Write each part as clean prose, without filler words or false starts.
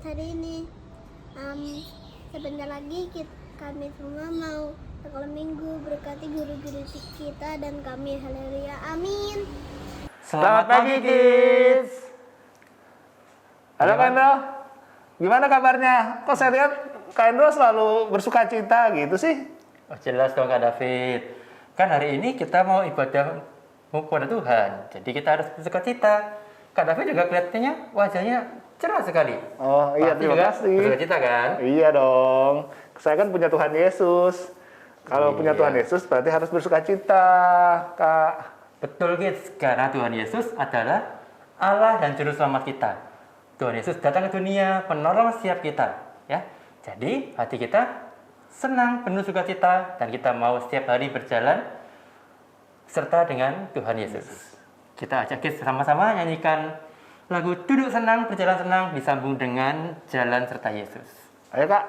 buat hari ini. Sebentar lagi kami semua mau sekolah minggu. Berkati guru-guru kita dan kami. Haleluya, amin. Selamat pagi, kids. Halo Kak Endro, gimana kabarnya? Kok saya lihat Kak Endro selalu bersuka cita gitu sih? Oh, jelas dong Kak David. Kan hari ini kita mau ibadah kepada Tuhan. Jadi kita harus bersuka cita. Kak David juga kelihatannya wajahnya cerah sekali. Oh iya, terima kasih. Bersuka cita kan? Iya dong. Saya kan punya Tuhan Yesus. Kalau punya Iya. Tuhan Yesus berarti harus bersuka cita, Kak. Betul kids, karena Tuhan Yesus adalah Allah dan Juru Selamat kita. Tuhan Yesus datang ke dunia, penolong setiap kita. Ya, jadi hati kita senang, penuh sukacita, dan kita mau setiap hari berjalan serta dengan Tuhan Yesus. Kita ajak kids sama-sama nyanyikan lagu Duduk Senang, Berjalan Senang disambung dengan Jalan serta Yesus. Ayo Kak.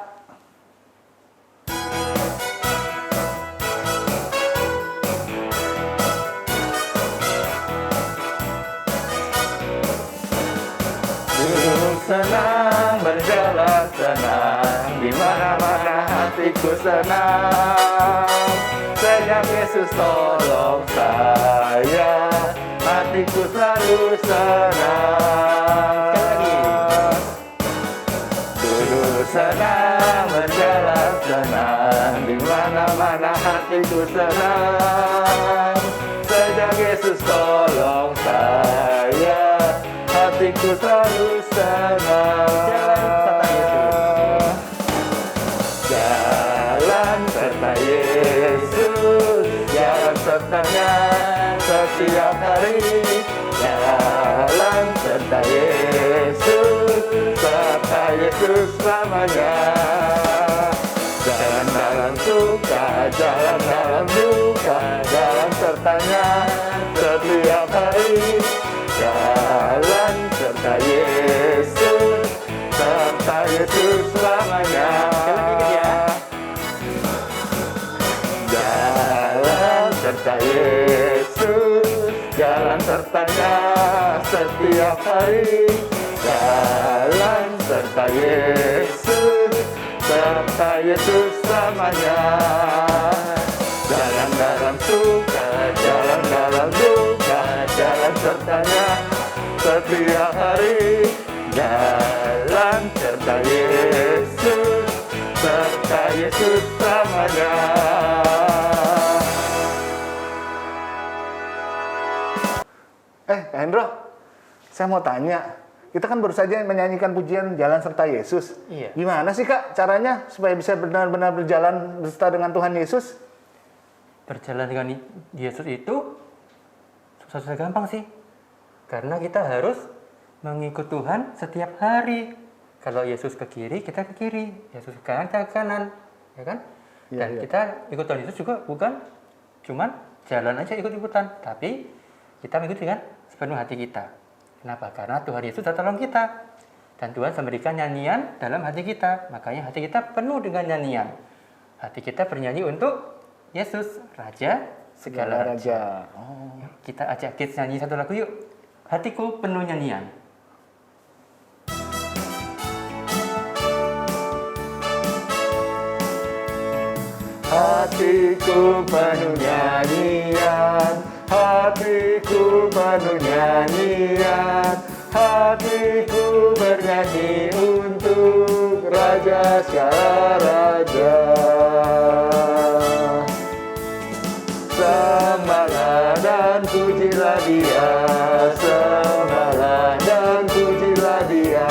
Duduk senang, berjalan senang, di mana-mana hatiku senang. Senyap Yesus tolong saya, hatiku selalu senang. Duduk senang, berjalan senang, di mana-mana hatiku senang. Sejak Yesus tolong saya, hatiku selalu senang. Jalan serta Yesus, jalan sertanya setiap hari. Jalan serta Yesus, serta Yesus selamanya. Jalan dalam suka, jalan dalam duka, jalan sertanya setiap hari. Jalan serta Yesus, serta Yesus selamanya. Jalan serta Yesus, jalan sertanya setiap hari. Jalan serta Yesus, serta Yesus selamanya. Jalan dalam suka, jalan dalam duka, jalan sertanya setiap hari. Jalan serta Yesus, serta Yesus selamanya. Kak Hendro, saya mau tanya. Kita kan baru saja menyanyikan pujian Jalan serta Yesus. Iya. Gimana sih Kak caranya supaya bisa benar-benar berjalan beserta dengan Tuhan Yesus? Berjalan dengan Yesus itu susah gampang sih. Karena kita harus mengikut Tuhan setiap hari. Kalau Yesus ke kiri, kita ke kiri. Yesus ke kanan, kita ke kanan. Ya kan? Iya, Dan iya. kita ikut Tuhan Yesus juga bukan cuman jalan aja ikut-ikutan. Tapi kita mengikuti dengan sepenuh hati kita. Kenapa? Karena Tuhan Yesus sudah tolong kita. Dan Tuhan memberikan nyanyian dalam hati kita. Makanya hati kita penuh dengan nyanyian. Hati kita bernyanyi untuk Yesus, Raja segala raja. Oh. Kita ajak kids nyanyi satu lagu yuk. Hatiku penuh nyanyian. Hatiku penuh nyanyian, hatiku penuh nyanyian, hatiku bernyanyi untuk Raja segala raja. Sembahlah dan pujilah Dia, sembahlah dan pujilah Dia,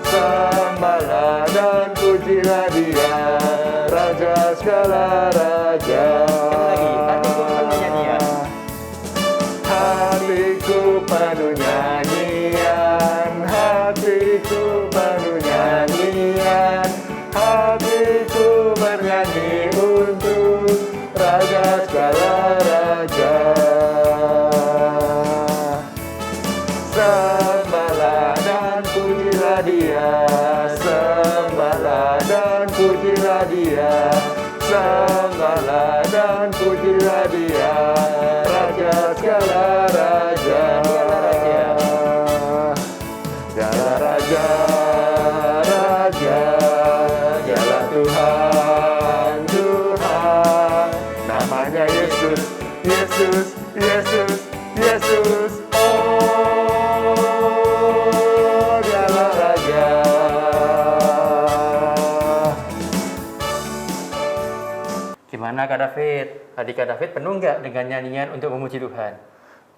sembahlah dan pujilah Dia, Raja segala raja. Hatiku penuh nyanyian, hatiku penuh nyanyian, hatiku bernyanyi untuk Raja segala raja. Sembahlah dan pujilah Dia, sembahlah dan pujilah Dia, sembahlah dan pujilah Dia, Raja segala raja. Segala raja, Yesus, Yesus, Yesus. Oh, Dialah Raja. Gimana Kak David? Tadi Kak David penuh nggak dengan nyanyian untuk memuji Tuhan?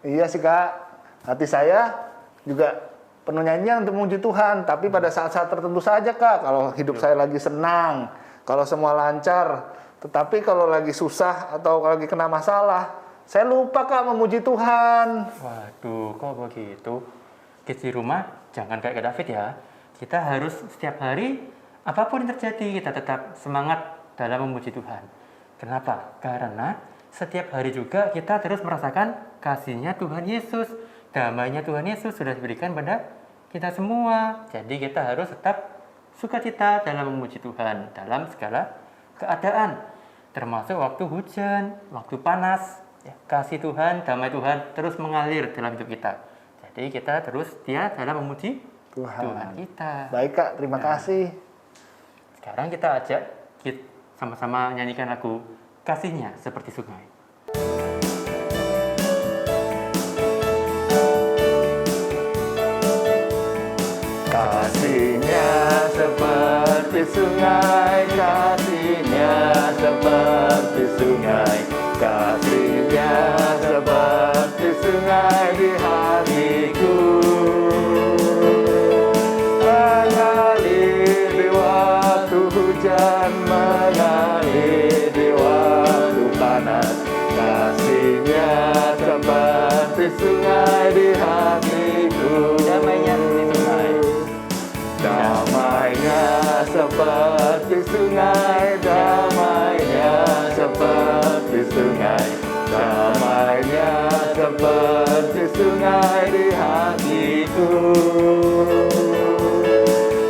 Iya sih Kak, hati saya juga penuh nyanyian untuk memuji Tuhan. Tapi pada saat-saat tertentu saja Kak, kalau hidup saya lagi senang, kalau semua lancar. Tetapi kalau lagi susah atau lagi kena masalah, saya lupa Kak memuji Tuhan. Waduh, kok begitu? Kids di rumah, jangan kayak Kak David ya. Kita harus setiap hari, apapun yang terjadi, kita tetap semangat dalam memuji Tuhan. Kenapa? Karena setiap hari juga kita terus merasakan kasih-Nya Tuhan Yesus. Damai-Nya Tuhan Yesus sudah diberikan pada kita semua. Jadi kita harus tetap sukacita dalam memuji Tuhan dalam segala keadaan, termasuk waktu hujan, waktu panas. Ya, kasih Tuhan, damai Tuhan terus mengalir dalam hidup kita. Jadi kita terus setia dalam memuji Tuhan kita. Baik Kak, terima kasih. Sekarang kita ajak kita sama-sama nyanyikan lagu Kasih-Nya Seperti Sungai. Kasih-Nya seperti sungai, kasih-Nya seperti sungai, kasih-Nya seperti sungai di hatiku. Mengalir di waktu hujan, mengalir di waktu panas, kasih-Nya seperti sungai di hatiku. Damai-Nya seperti sungai. Damai-Nya seperti sungai, damai-Nya seperti sungai, damai-Nya seperti sungai di hatiku.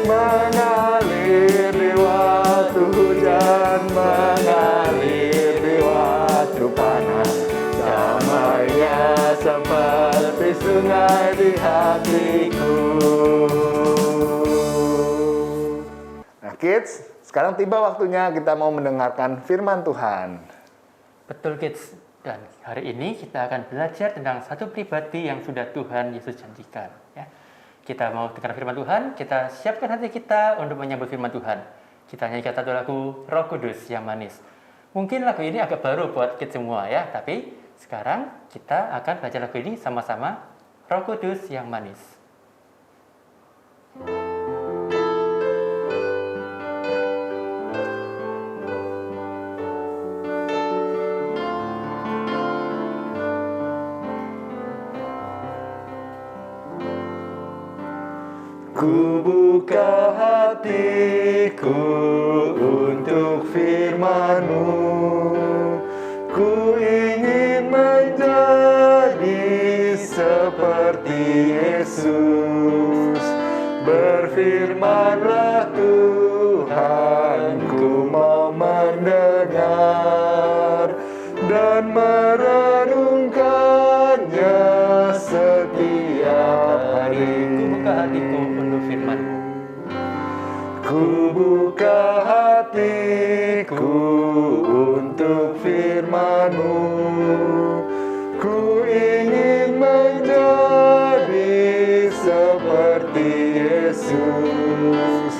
Mengalir di waktu hujan, mengalir di waktu panas, damai-Nya seperti sungai di hatiku. Kids, sekarang tiba waktunya kita mau mendengarkan firman Tuhan. Betul kids. Dan hari ini kita akan belajar tentang satu pribadi yang sudah Tuhan Yesus janjikan. Ya. Kita mau dengar firman Tuhan, kita siapkan hati kita untuk menyambut firman Tuhan. Kita nyanyikan satu lagu Roh Kudus yang manis. Mungkin lagu ini agak baru buat kids semua ya, tapi sekarang kita akan belajar lagu ini sama-sama, Roh Kudus yang manis. Ku buka hatiku untuk firman-Mu, ku ingin menjadi seperti Yesus. Berfirmanlah Tuhan, ku mau mendengar dan merenungkannya setiap hari. Ku buka hatiku untuk firman-Mu. Ku buka hatiku untuk firman-Mu, ku ingin menjadi seperti Yesus.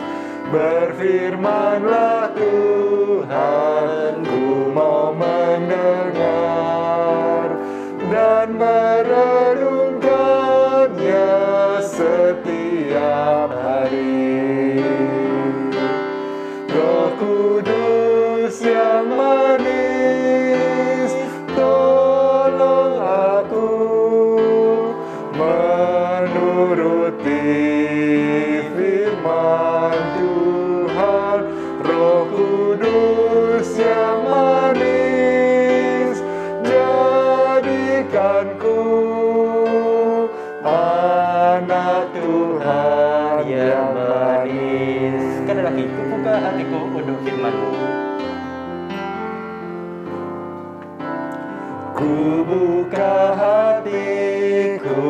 Berfirmanlah Tuhan, ku mau mendengar dan merenungkannya setiap hari. Roh Kudus yang manis, tolong aku menuruti firman Tuhan. Roh Kudus yang manis, jadikanku anak Tuhan yang manis. Sekali lagi, ku buka hatiku untuk firman-Mu. Ku buka hatiku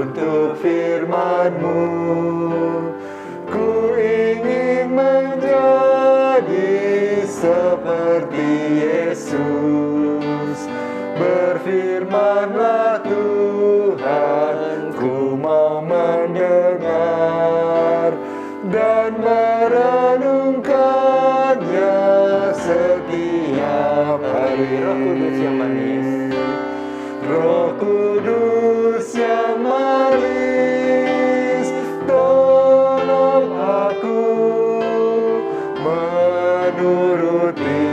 untuk firman-Mu. Ku ingin menjadi seperti Yesus. Berfirmanlah Tuhan, ku mau mendengar dan merenungkannya setiap hari. Roh Kudus yang manis, Roh Kudus yang manis, tolong aku menuruti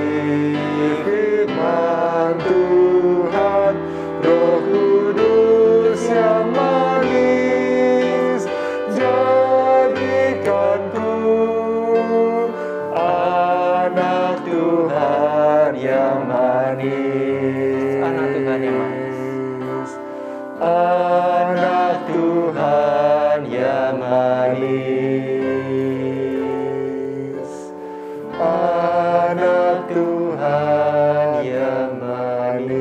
firman Tuhan. Roh Kudus yang manis, jadikanku anak Tuhan yang manis. anak Tuhan yang manis. Anak Tuhan yang manis. Anak Tuhan yang manis.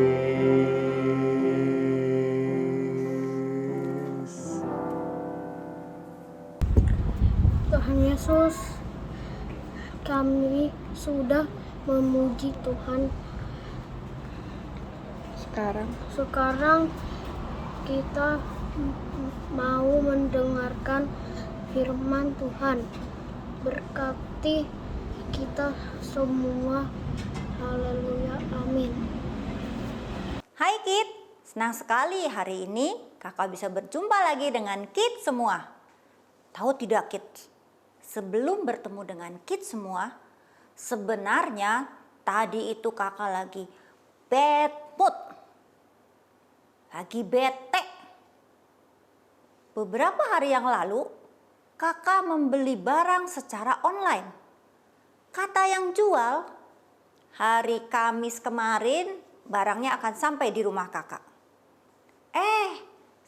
Tuhan Yesus, kami sudah memuji Tuhan. Sekarang kita mau mendengarkan firman Tuhan. Berkati kita semua. Haleluya. Amin. Hai Kid, senang sekali hari ini kakak bisa berjumpa lagi dengan Kid semua. Tahu tidak Kid, sebelum bertemu dengan Kid semua, sebenarnya tadi itu kakak lagi bad mood. Lagi bete. Beberapa hari yang lalu, kakak membeli barang secara online. Kata yang jual, hari Kamis kemarin barangnya akan sampai di rumah kakak.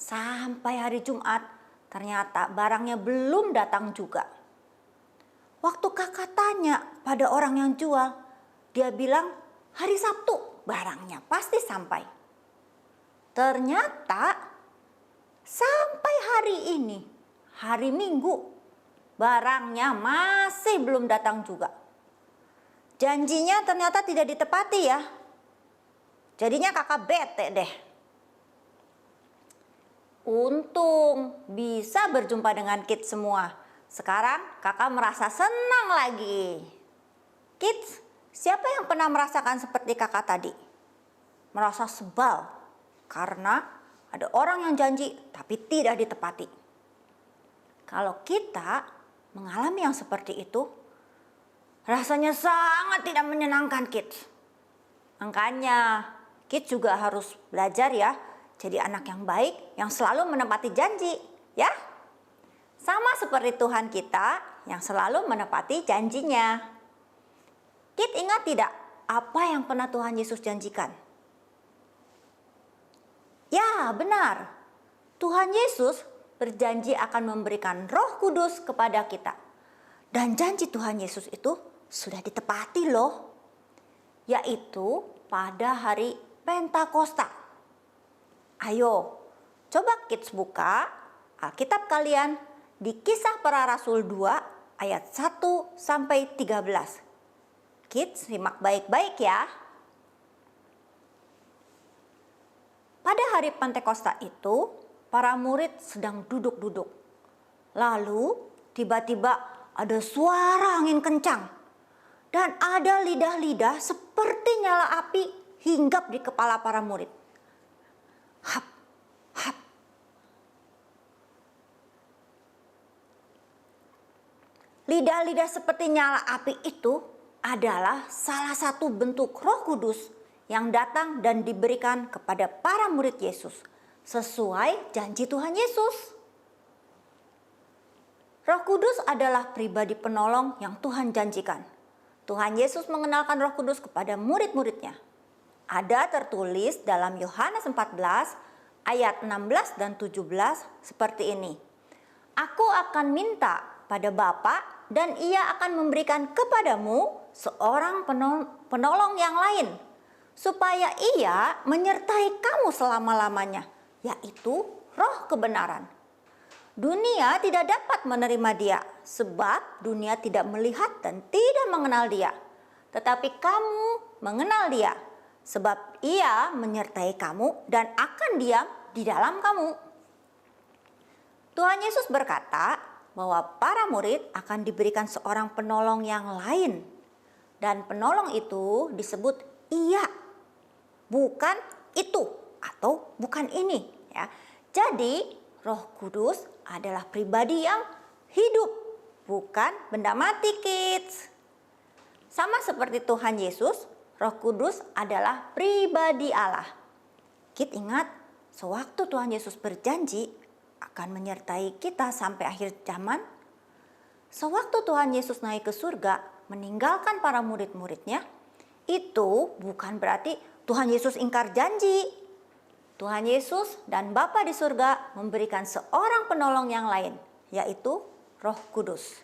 Sampai hari Jumat, ternyata barangnya belum datang juga. Waktu kakak tanya pada orang yang jual, dia bilang hari Sabtu barangnya pasti sampai. Ternyata sampai hari ini, hari Minggu, barangnya masih belum datang juga. Janjinya ternyata tidak ditepati ya. Jadinya kakak bete deh. Untung bisa berjumpa dengan Kid semua. Sekarang kakak merasa senang lagi. Kids, siapa yang pernah merasakan seperti kakak tadi? Merasa sebal karena ada orang yang janji tapi tidak ditepati. Kalau kita mengalami yang seperti itu, rasanya sangat tidak menyenangkan Kids. Makanya Kids juga harus belajar ya, jadi anak yang baik yang selalu menepati janji, ya. Sama seperti Tuhan kita yang selalu menepati janjinya. Kids ingat tidak apa yang pernah Tuhan Yesus janjikan? Ya, benar. Tuhan Yesus berjanji akan memberikan Roh Kudus kepada kita. Dan janji Tuhan Yesus itu sudah ditepati loh. Yaitu pada hari Pentakosta. Ayo, coba Kids buka Alkitab kalian di Kisah Para Rasul 2 ayat 1 sampai 13. Kids simak baik-baik ya. Pada hari Pentakosta itu, para murid sedang duduk-duduk. Lalu, tiba-tiba ada suara angin kencang. Dan ada lidah-lidah seperti nyala api hinggap di kepala para murid. Hap, hap. Lidah-lidah seperti nyala api itu adalah salah satu bentuk Roh Kudus yang datang dan diberikan kepada para murid Yesus sesuai janji Tuhan Yesus. Roh Kudus adalah pribadi penolong yang Tuhan janjikan. Tuhan Yesus mengenalkan Roh Kudus kepada murid-muridnya. Ada tertulis dalam Yohanes 14 ayat 16 dan 17 seperti ini. Aku akan minta pada Bapa dan Ia akan memberikan kepadamu seorang penolong yang lain, supaya Ia menyertai kamu selama-lamanya, yaitu Roh kebenaran. Dunia tidak dapat menerima Dia, sebab dunia tidak melihat dan tidak mengenal Dia. Tetapi kamu mengenal Dia, sebab Ia menyertai kamu dan akan diam di dalam kamu. Tuhan Yesus berkata bahwa para murid akan diberikan seorang penolong yang lain. Dan penolong itu disebut Ia, bukan itu atau bukan ini. Ya. Jadi Roh Kudus adalah pribadi yang hidup, bukan benda mati, kids. Sama seperti Tuhan Yesus, Roh Kudus adalah pribadi Allah. Kid ingat, sewaktu Tuhan Yesus berjanji akan menyertai kita sampai akhir zaman, sewaktu Tuhan Yesus naik ke surga, meninggalkan para murid-muridnya, itu bukan berarti Tuhan Yesus ingkar janji. Tuhan Yesus dan Bapa di surga memberikan seorang penolong yang lain, yaitu Roh Kudus.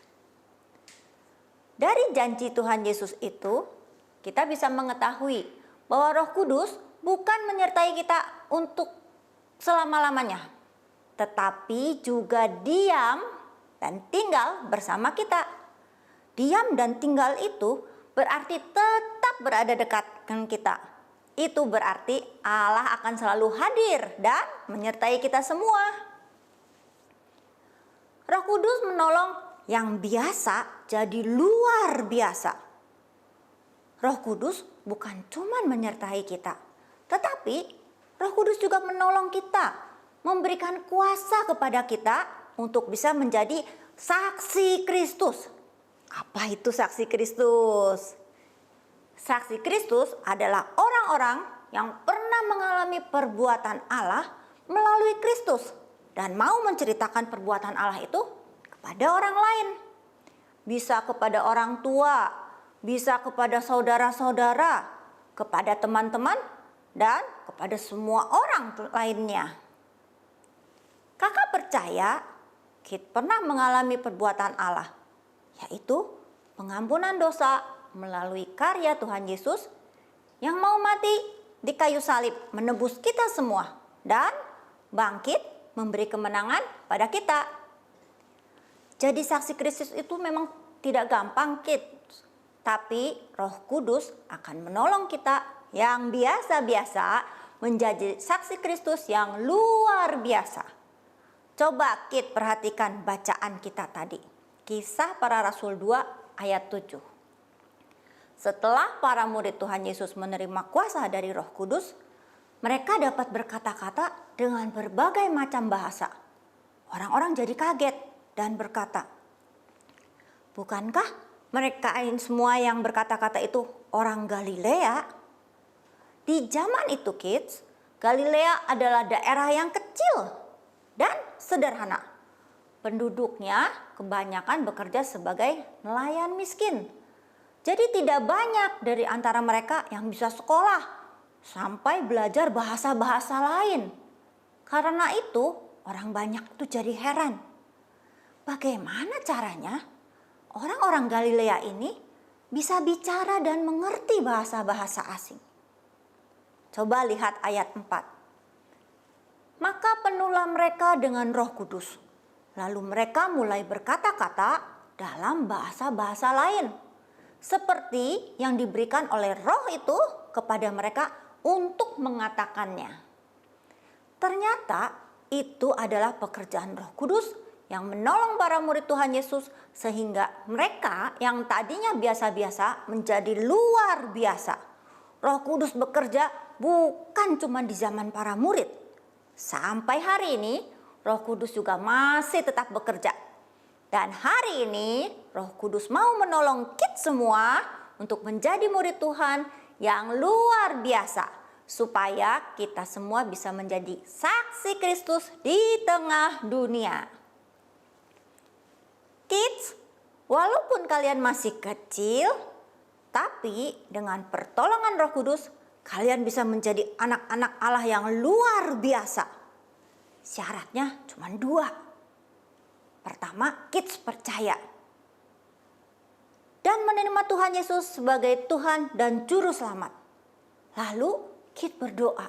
Dari janji Tuhan Yesus itu, kita bisa mengetahui bahwa Roh Kudus bukan menyertai kita untuk selama-lamanya, tetapi juga diam dan tinggal bersama kita. Diam dan tinggal itu berarti tetap berada dekat dengan kita. Itu berarti Allah akan selalu hadir dan menyertai kita semua. Roh Kudus menolong yang biasa jadi luar biasa. Roh Kudus bukan cuma menyertai kita, tetapi Roh Kudus juga menolong kita, memberikan kuasa kepada kita untuk bisa menjadi saksi Kristus. Apa itu saksi Kristus? Saksi Kristus adalah orang-orang yang pernah mengalami perbuatan Allah melalui Kristus dan mau menceritakan perbuatan Allah itu kepada orang lain. Bisa kepada orang tua, bisa kepada saudara-saudara, kepada teman-teman, dan kepada semua orang lainnya. Kakak percaya kita pernah mengalami perbuatan Allah, yaitu pengampunan dosa melalui karya Tuhan Yesus yang mau mati di kayu salib menebus kita semua dan bangkit memberi kemenangan pada kita. Jadi saksi Kristus itu memang tidak gampang, kids. Tapi Roh Kudus akan menolong kita yang biasa-biasa menjadi saksi Kristus yang luar biasa. Coba Kit perhatikan bacaan kita tadi. Kisah Para Rasul 2 ayat 7. Setelah para murid Tuhan Yesus menerima kuasa dari Roh Kudus, mereka dapat berkata-kata dengan berbagai macam bahasa. Orang-orang jadi kaget dan berkata, "Bukankah mereka semua yang berkata-kata itu orang Galilea?" Di zaman itu, kids, Galilea adalah daerah yang kecil dan sederhana. Penduduknya kebanyakan bekerja sebagai nelayan miskin. Jadi tidak banyak dari antara mereka yang bisa sekolah sampai belajar bahasa-bahasa lain. Karena itu orang banyak itu jadi heran. Bagaimana caranya orang-orang Galilea ini bisa bicara dan mengerti bahasa-bahasa asing? Coba lihat ayat 4. Maka penuhlah mereka dengan Roh Kudus. Lalu mereka mulai berkata-kata dalam bahasa-bahasa lain, seperti yang diberikan oleh Roh itu kepada mereka untuk mengatakannya. Ternyata itu adalah pekerjaan Roh Kudus yang menolong para murid Tuhan Yesus sehingga mereka yang tadinya biasa-biasa menjadi luar biasa. Roh Kudus bekerja bukan cuma di zaman para murid. Sampai hari ini Roh Kudus juga masih tetap bekerja. Dan hari ini Roh Kudus mau menolong kita semua untuk menjadi murid Tuhan yang luar biasa. Supaya kita semua bisa menjadi saksi Kristus di tengah dunia. Kids, walaupun kalian masih kecil, tapi dengan pertolongan Roh Kudus, kalian bisa menjadi anak-anak Allah yang luar biasa. Syaratnya cuma 2. Pertama, kids percaya dan menerima Tuhan Yesus sebagai Tuhan dan Juru Selamat. Lalu, kids berdoa,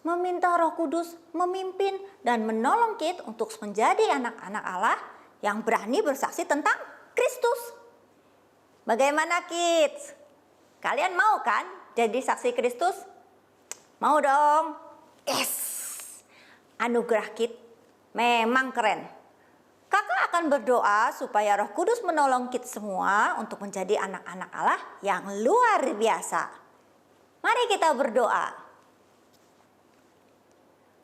meminta Roh Kudus memimpin dan menolong kids untuk menjadi anak-anak Allah yang berani bersaksi tentang Kristus. Bagaimana kids? Kalian mau kan jadi saksi Kristus? Mau dong? Yes! Anugerah Kid memang keren. Kakak akan berdoa supaya Roh Kudus menolong Kid semua untuk menjadi anak-anak Allah yang luar biasa. Mari kita berdoa.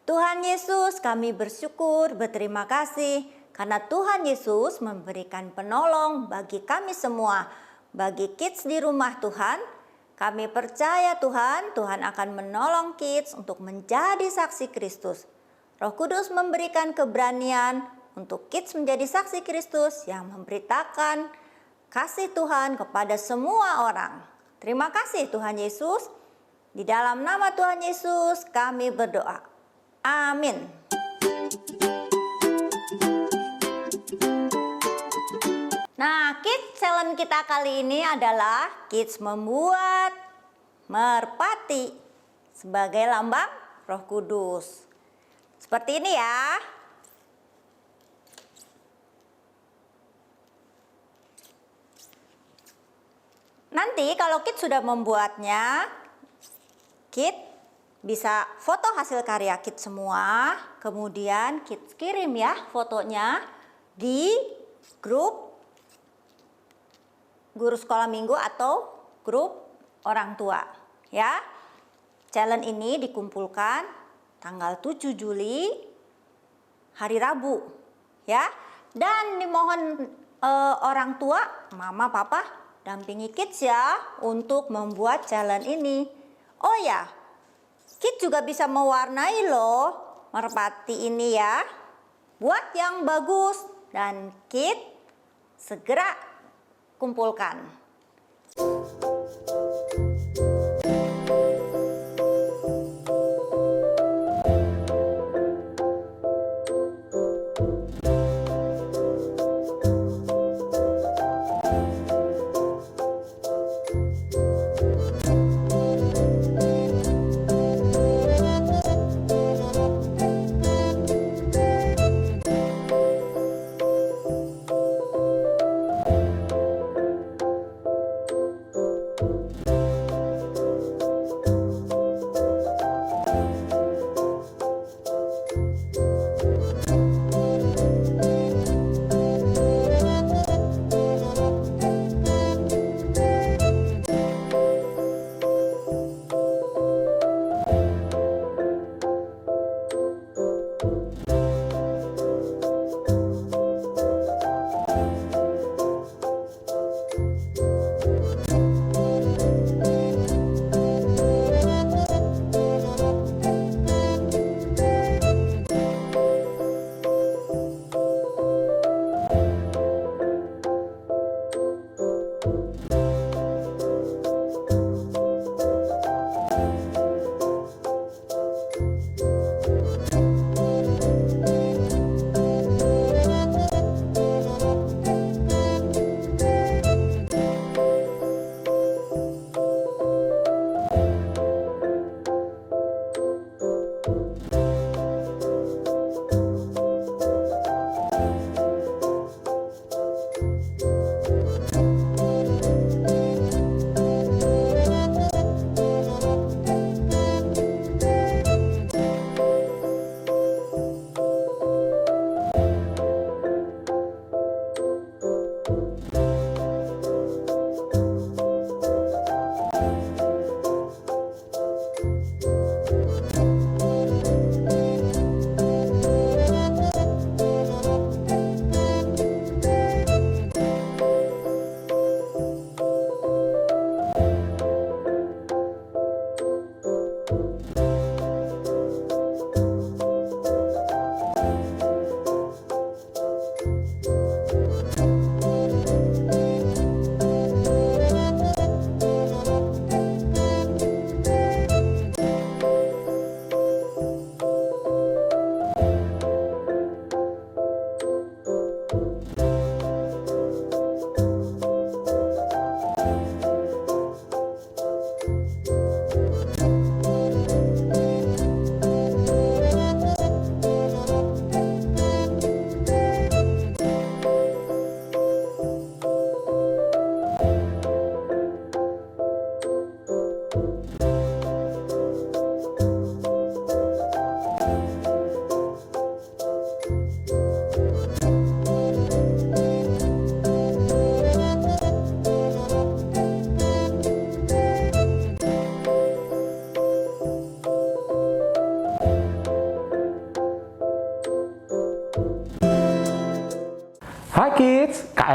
Tuhan Yesus, kami bersyukur, berterima kasih karena Tuhan Yesus memberikan penolong bagi kami semua, bagi kids di rumah Tuhan. Kami percaya Tuhan, Tuhan akan menolong kids untuk menjadi saksi Kristus. Roh Kudus memberikan keberanian untuk kids menjadi saksi Kristus yang memberitakan kasih Tuhan kepada semua orang. Terima kasih Tuhan Yesus. Di dalam nama Tuhan Yesus kami berdoa. Amin. Nah, kids challenge kita kali ini adalah kids membuat merpati sebagai lambang Roh Kudus. Seperti ini ya. Nanti kalau kids sudah membuatnya, kids bisa foto hasil karya kids semua, kemudian kids kirim ya fotonya di grup guru sekolah minggu atau grup orang tua ya. Challenge ini dikumpulkan tanggal 7 Juli hari Rabu ya. Dan dimohon orang tua, mama, papa dampingi kids ya untuk membuat challenge ini. Oh ya, kids juga bisa mewarnai loh merpati ini ya. Buat yang bagus dan kids segera kumpulkan.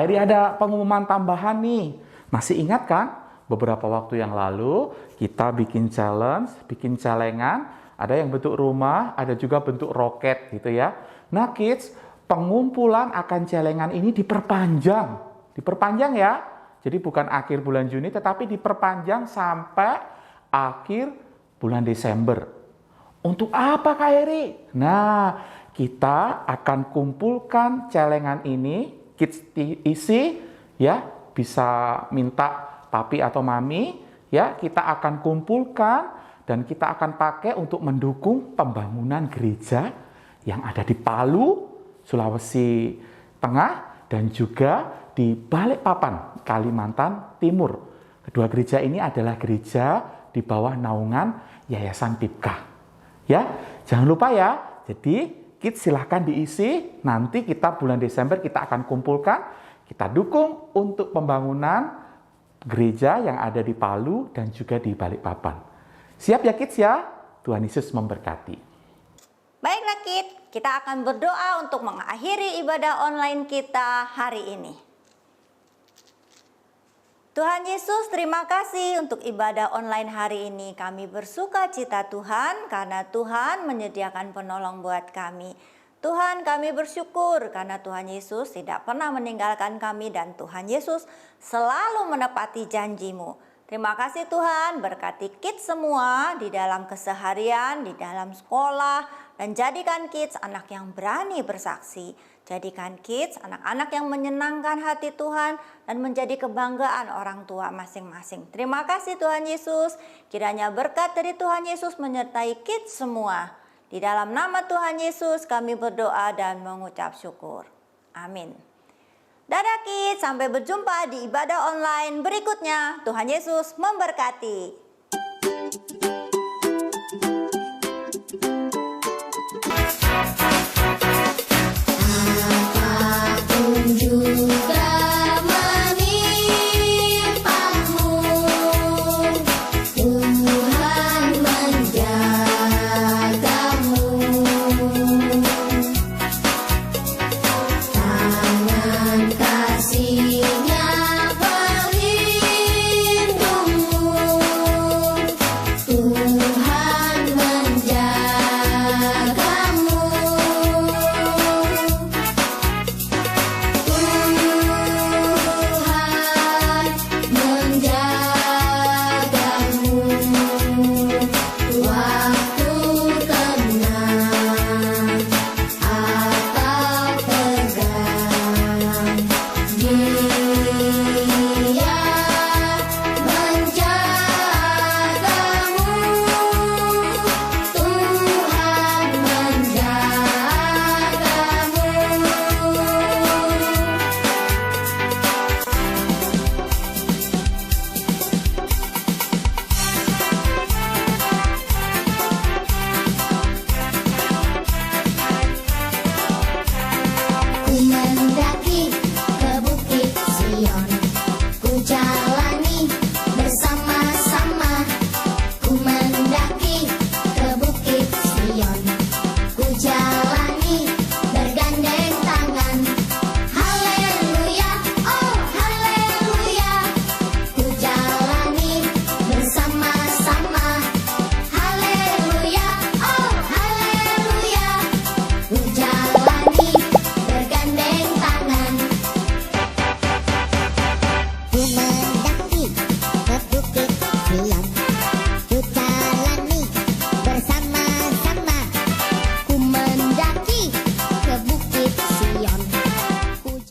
Kak Eri ada pengumuman tambahan nih. Masih ingat kan? Beberapa waktu yang lalu kita bikin challenge, bikin celengan. Ada yang bentuk rumah, ada juga bentuk roket gitu ya. Nah kids, pengumpulan akan celengan ini diperpanjang. Diperpanjang ya. Jadi bukan akhir bulan Juni tetapi diperpanjang sampai akhir bulan Desember. Untuk apa Kak Eri? Nah, kita akan kumpulkan celengan ini, kids isi ya, bisa minta papi atau mami ya, kita akan kumpulkan dan kita akan pakai untuk mendukung pembangunan gereja yang ada di Palu, Sulawesi Tengah, dan juga di Balikpapan, Kalimantan Timur. Kedua gereja ini adalah gereja di bawah naungan Yayasan Pipka. Ya, jangan lupa ya. Jadi, kids silahkan diisi. Nanti kita bulan Desember kita akan kumpulkan, kita dukung untuk pembangunan gereja yang ada di Palu dan juga di Balikpapan. Siap ya kids ya? Tuhan Yesus memberkati. Baiklah kids, kita akan berdoa untuk mengakhiri ibadah online kita hari ini. Tuhan Yesus, terima kasih untuk ibadah online hari ini. Kami bersuka cita Tuhan karena Tuhan menyediakan penolong buat kami. Tuhan, kami bersyukur karena Tuhan Yesus tidak pernah meninggalkan kami dan Tuhan Yesus selalu menepati janji-Mu. Terima kasih Tuhan, berkati kids semua di dalam keseharian, di dalam sekolah, dan jadikan kids anak yang berani bersaksi. Jadikan kids anak-anak yang menyenangkan hati Tuhan dan menjadi kebanggaan orang tua masing-masing. Terima kasih Tuhan Yesus, kiranya berkat dari Tuhan Yesus menyertai kids semua. Di dalam nama Tuhan Yesus kami berdoa dan mengucap syukur. Amin. Dadah kids, sampai berjumpa di ibadah online berikutnya. Tuhan Yesus memberkati.